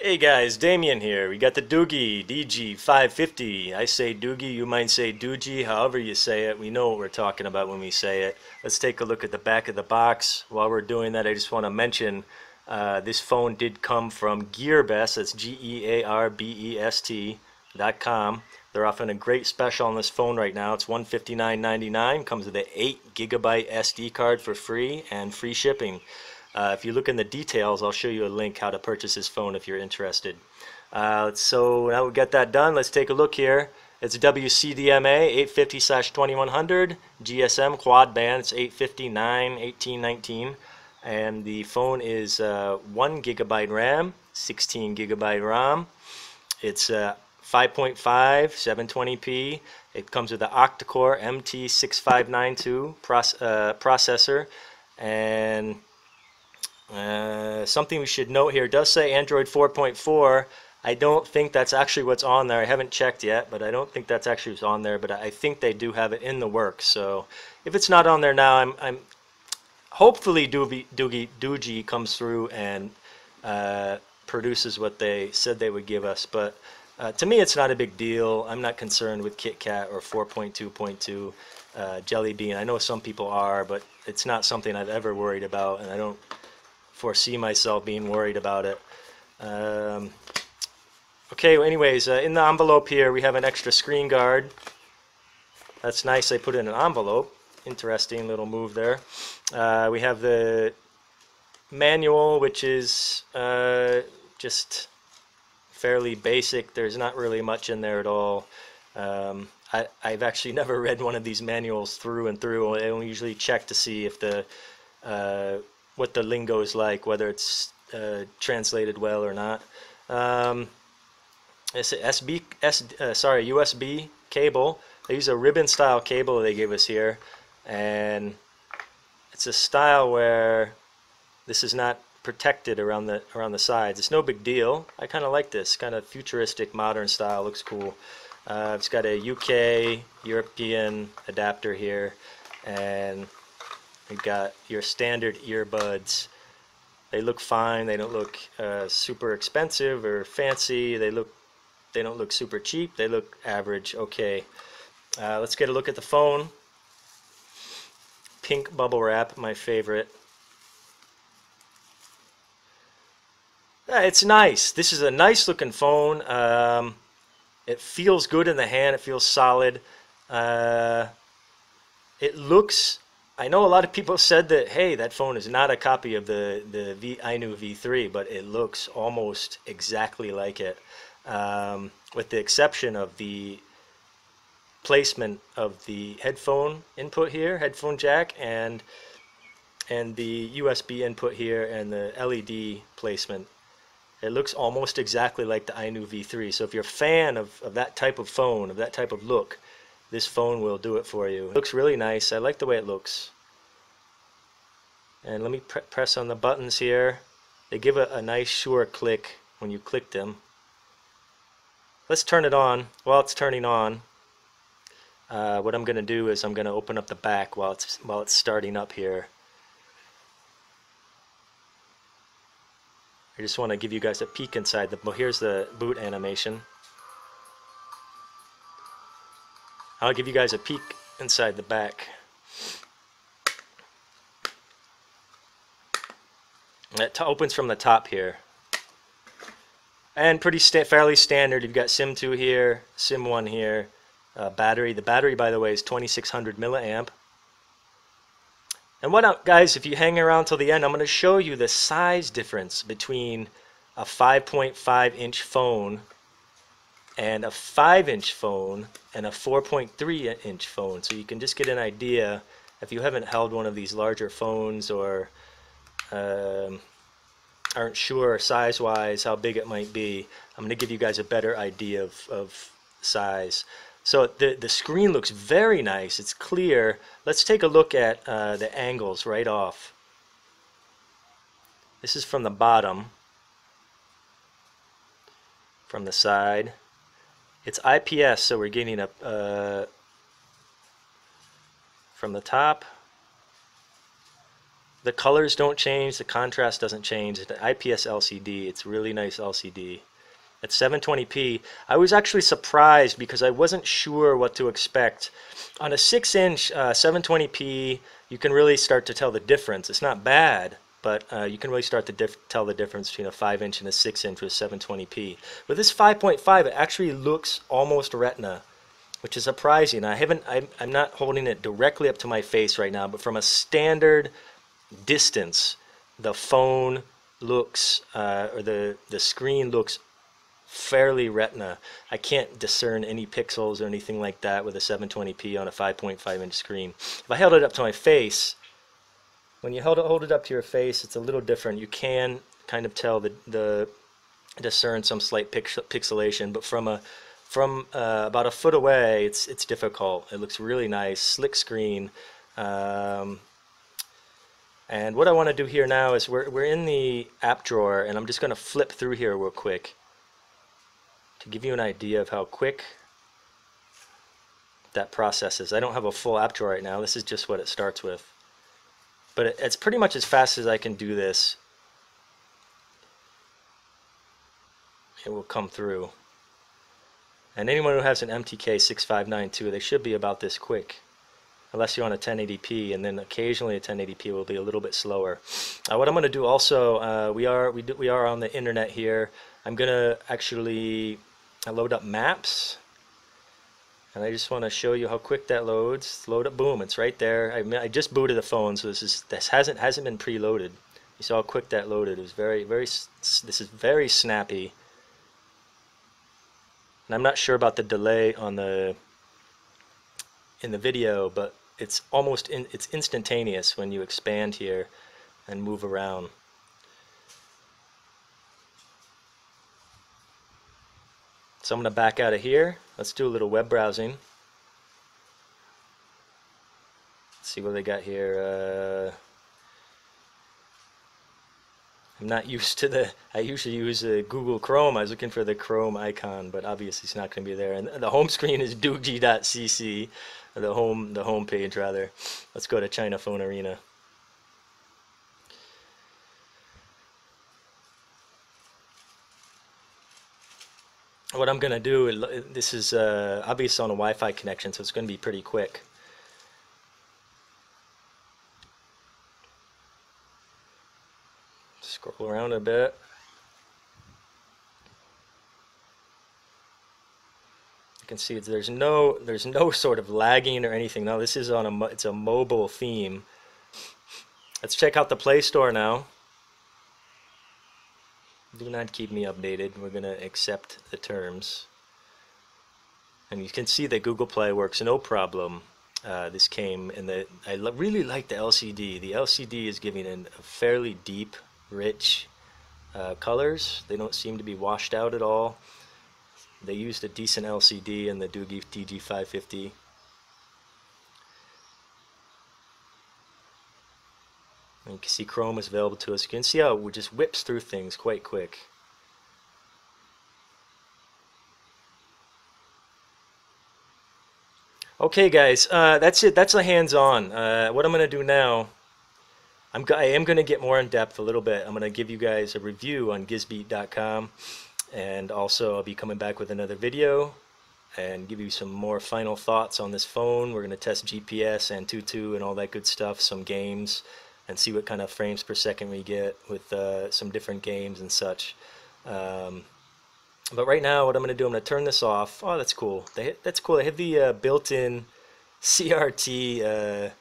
Hey guys, Damien here. We got the Doogee DG550. I say Doogee, you might say Doogee, however you say it. We know what we're talking about when we say it. Let's take a look at the back of the box. While we're doing that, I just want to mention this phone did come from Gearbest. That's GEARBEST.com. They're offering a great special on this phone right now. It's $159.99. Comes with an 8 gigabyte SD card for free and free shipping. If you look in the details, I'll show you a link how to purchase this phone if you're interested. So now we got that done. Let's take a look here. It's a WCDMA 850/2100 GSM quad band. It's 859/1819, and the phone is 1 gigabyte RAM, 16 gigabyte ROM. It's 5.5 720p. It comes with an octa-core MT6592 processor, and something we should note here, it does say Android 4.4. I don't think that's actually what's on there. I haven't checked yet, but I don't think that's actually what's on there, but I think they do have it in the works. So if it's not on there now, I'm hopefully Doogee comes through and produces what they said they would give us. But to me, it's not a big deal. I'm not concerned with KitKat or 4.2.2 Jelly Bean. I know some people are, but it's not something I've ever worried about, and I don't foresee myself being worried about it. Okay, well, anyways, in the envelope here we have an extra screen guard. That's nice, they put it in an envelope. Interesting little move there. We have the manual, which is just fairly basic. There's not really much in there at all. I've actually never read one of these manuals through and through. I only usually check to see if the what the lingo is like, whether it's translated well or not. It's a USB cable. They use a ribbon style cable they gave us here, and it's a style where this is not protected around the sides. It's no big deal. I kind of like this kind of futuristic modern style. Looks cool. It's got a UK European adapter here, and we've got your standard earbuds. They look fine. They don't look super expensive or fancy. They don't look super cheap. They look average. Okay. Let's get a look at the phone. Pink bubble wrap, my favorite. It's nice. This is a nice looking phone. It feels good in the hand. It feels solid. It looks. I know a lot of people said that, hey, that phone is not a copy of the iNew V3, but it looks almost exactly like it, with the exception of the placement of the headphone input here, headphone jack, and the USB input here, and the LED placement. It looks almost exactly like the iNew V3. So if you're a fan of that type of phone, of that type of look, this phone will do it for you. It looks really nice. I like the way it looks. And let me press on the buttons here. They give a nice sure click when you click them. Let's turn it on. While it's turning on, what I'm going to do is I'm going to open up the back while it's starting up here. I just want to give you guys a peek inside the. Well, here's the boot animation. I'll give you guys a peek inside the back. It opens from the top here, and fairly standard. You've got SIM 2 here, SIM 1 here. Battery. The battery, by the way, is 2600 milliamp. And guys, if you hang around till the end, I'm going to show you the size difference between a 5.5-inch phone and a 5-inch phone and a 4.3-inch phone, so you can just get an idea if you haven't held one of these larger phones or aren't sure size-wise how big it might be. I'm going to give you guys a better idea of size. So the screen looks very nice. It's clear. Let's take a look at the angles right off. This is from the bottom, from the side. It's IPS, so we're getting a from the top. The colors don't change, the contrast doesn't change. The IPS LCD, it's really nice LCD. At 720p, I was actually surprised because I wasn't sure what to expect. On a 6-inch 720p, you can really start to tell the difference. It's not bad, but you can really start to tell the difference between a 5-inch and a 6-inch with 720p. With this 5.5, it actually looks almost Retina, which is surprising. I'm not holding it directly up to my face right now, but from a standard distance, the phone looks, or the screen looks fairly Retina. I can't discern any pixels or anything like that with a 720p on a 5.5-inch screen. If I held it up to my face, when you hold it up to your face, it's a little different. You can kind of tell discern some slight pixelation, but from about a foot away, it's difficult. It looks really nice, slick screen. And what I want to do here now is we're in the app drawer, and I'm just going to flip through here real quick to give you an idea of how quick that process is. I don't have a full app drawer right now. This is just what it starts with. But it's pretty much as fast as I can do this. It will come through. And anyone who has an MT6592, they should be about this quick. Unless you're on a 1080p, and then occasionally a 1080p will be a little bit slower. What I'm going to do also, we are on the internet here. I'm going to actually load up maps, and I just want to show you how quick that loads. Load up, boom, it's right there. I just booted the phone, so this hasn't been preloaded. You saw how quick that loaded. It was this is very snappy. And I'm not sure about the delay on in the video, but it's it's instantaneous when you expand here and move around. So I'm going to back out of here. Let's do a little web browsing. Let's see what they got here. I'm not used to I usually use Google Chrome. I was looking for the Chrome icon, but obviously it's not going to be there. And the home screen is Doogee.cc, the home page rather. Let's go to China Phone Arena. What I'm going to do, this is obviously on a Wi-Fi connection, so it's going to be pretty quick. Scroll around a bit. You can see there's no sort of lagging or anything. No, this is on it's a mobile theme. Let's check out the Play Store now. Do not keep me updated. We're going to accept the terms. And you can see that Google Play works no problem. This came in I really like the LCD. The LCD is giving a fairly deep, rich colors. They don't seem to be washed out at all. They used a decent LCD in the Doogee DG550. And you can see Chrome is available to us. You can see how it just whips through things quite quick. Okay guys, that's it. That's a hands-on. What I'm going to do now, I am going to get more in depth a little bit. I'm going to give you guys a review on gizbeat.com, and also I'll be coming back with another video and give you some more final thoughts on this phone. We're going to test GPS and Antutu and all that good stuff, some games, and see what kind of frames per second we get with some different games and such. But right now, what I'm going to do, I'm going to turn this off. Oh, that's cool. That's cool. They have the built-in CRT.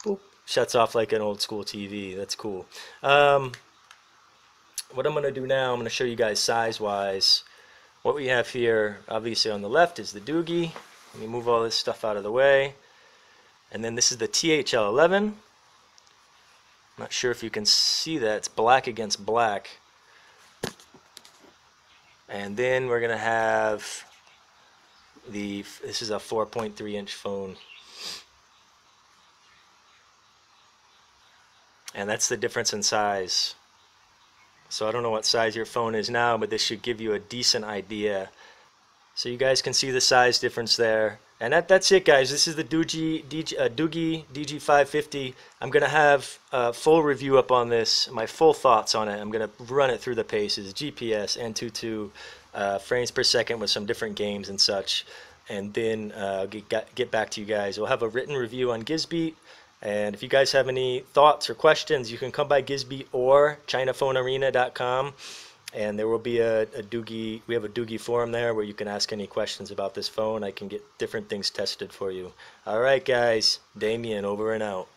Boop, shuts off like an old school TV. That's cool. What I'm going to do now, I'm going to show you guys size-wise. What we have here, obviously on the left, is the Doogee. Let me move all this stuff out of the way. And then this is the THL11. I'm not sure if you can see that. It's black against black. And then we're going to have this is a 4.3 inch phone. And that's the difference in size. So I don't know what size your phone is now, but this should give you a decent idea. So you guys can see the size difference there. And that's it, guys. This is the Doogee DG550. I'm going to have a full review up on this, my full thoughts on it. I'm going to run it through the paces, GPS, N22, frames per second with some different games and such. And then get back to you guys. We'll have a written review on Gizbeat. And if you guys have any thoughts or questions, you can come by Gizbeat or ChinaPhoneArena.com. And there will be a Doogee, we have a Doogee forum there where you can ask any questions about this phone. I can get different things tested for you. All right, guys. Damien, over and out.